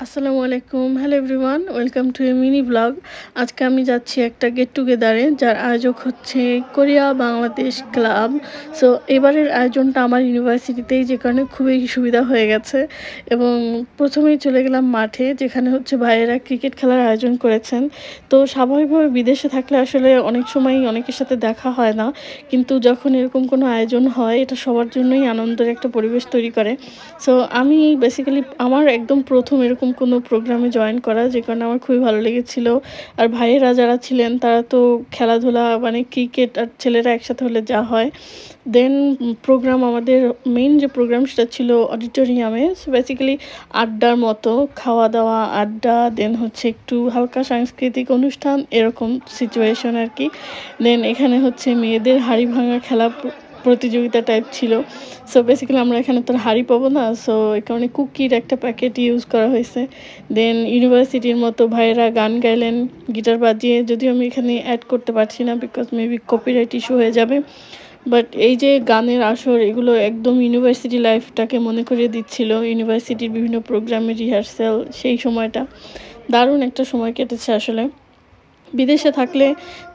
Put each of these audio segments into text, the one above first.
আসসালামু আলাইকুম, hello everyone, welcome to A mini blog. আজকে আমি যাচ্ছি একটা গেট টুগেদারে, যার আয়োজক হচ্ছে কোরিয়া বাংলাদেশ ক্লাব। সো এবারের আয়োজনটা আমার ইউনিভার্সিটিতেই, যে কারণে খুবই সুবিধা হয়ে গেছে। এবং প্রথমেই চলে গেলাম মাঠে, যেখানে হচ্ছে ভাইয়েরা ক্রিকেট খেলার আয়োজন করেছেন। তো স্বাভাবিকভাবে বিদেশে থাকলে আসলে অনেক সময় অনেকের সাথে দেখা হয় না, কিন্তু যখন এরকম কোনো আয়োজন হয়, এটা সবার জন্যই আনন্দের একটা পরিবেশ তৈরি করে। সো আমি বেসিক্যালি আমার একদম প্রথম এরকম কোনো প্রোগ্রামে জয়েন করা, যে কারণে আমার খুবই ভালো লেগেছিল। আর ভাইয়েরা যারা ছিলেন তারা তো খেলাধুলা, মানে ক্রিকেট আর ছেলেরা একসাথে হলে যা হয়। দেন প্রোগ্রাম, আমাদের মেইন যে প্রোগ্রাম সেটা ছিল অডিটোরিয়ামে। সো বেসিক্যালি আড্ডার মতো, খাওয়া দাওয়া, আড্ডা, দেন হচ্ছে একটু হালকা সাংস্কৃতিক অনুষ্ঠান, এরকম সিচুয়েশন আর কি। দেন এখানে হচ্ছে মেয়েদের হাঁড়ি ভাঙা খেলা প্রতিযোগিতা টাইপ ছিল। সো বেসিক্যালি আমরা এখানে তো আর হাঁড়ি পাবো না, সো এই কারণে কুকির একটা প্যাকেট ইউজ করা হয়েছে। দেন ইউনিভার্সিটির মতো ভাইয়েরা গান গাইলেন গিটার বাজিয়ে, যদিও আমি এখানে অ্যাড করতে পারছি না বিকজ মেবি কপিরাইট ইস্যু হয়ে যাবে। বাট এই যে গানের আসর, এগুলো একদম ইউনিভার্সিটি লাইফটাকে মনে করিয়ে দিচ্ছিল, ইউনিভার্সিটির বিভিন্ন প্রোগ্রামের রিহার্সাল, সেই সময়টা দারুণ একটা সময় কেটেছে আসলে। বিদেশে থাকলে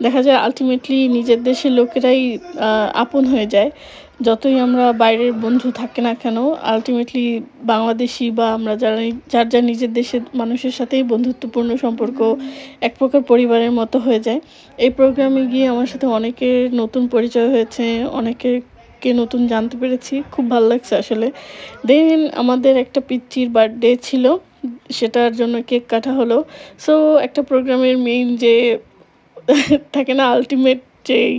দেখা যায় আলটিমেটলি নিজের দেশের লোকেরাই আপন হয়ে যায়। যতই আমরা বাইরের বন্ধু থাকি না কেন, আলটিমেটলি বাংলাদেশি বা আমরা যারা যার যার নিজের দেশের মানুষের সাথেই বন্ধুত্বপূর্ণ সম্পর্ক এক প্রকার পরিবারের মতো হয়ে যায়। এই প্রোগ্রামে গিয়ে আমার সাথে অনেকের নতুন পরিচয় হয়েছে, অনেকেরকে নতুন জানতে পেরেছি, খুব ভালো লাগছে আসলে। দেন আমাদের একটা পিচ্চির বার্থডে ছিল, সেটার জন্য কেক কাটা হলো। সো একটা প্রোগ্রামের মেইন যে থাকে না আল্টিমেট যেই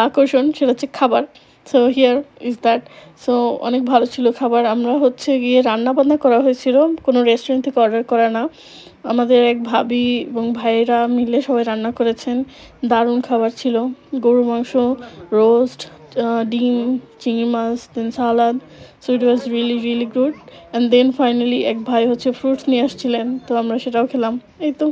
আকর্ষণ, সেটা হচ্ছে খাবার। So here is that. So অনেক ভালো ছিল খাবার। আমরা হচ্ছে গিয়ে রান্নাবান্না করা হয়েছিল, কোনো রেস্টুরেন্ট থেকে অর্ডার করা না। আমাদের এক ভাবি এবং ভাইয়েরা মিলে সবাই রান্না করেছেন। দারুণ খাবার ছিল, গরুর মাংস, রোস্ট, ডিম, চিংড়ি মাছ, then salad. So it was really really good. And then finally এক ভাই হচ্ছে ফ্রুটস নিয়ে আসছিলেন, তো আমরা সেটাও খেলাম। এই তো।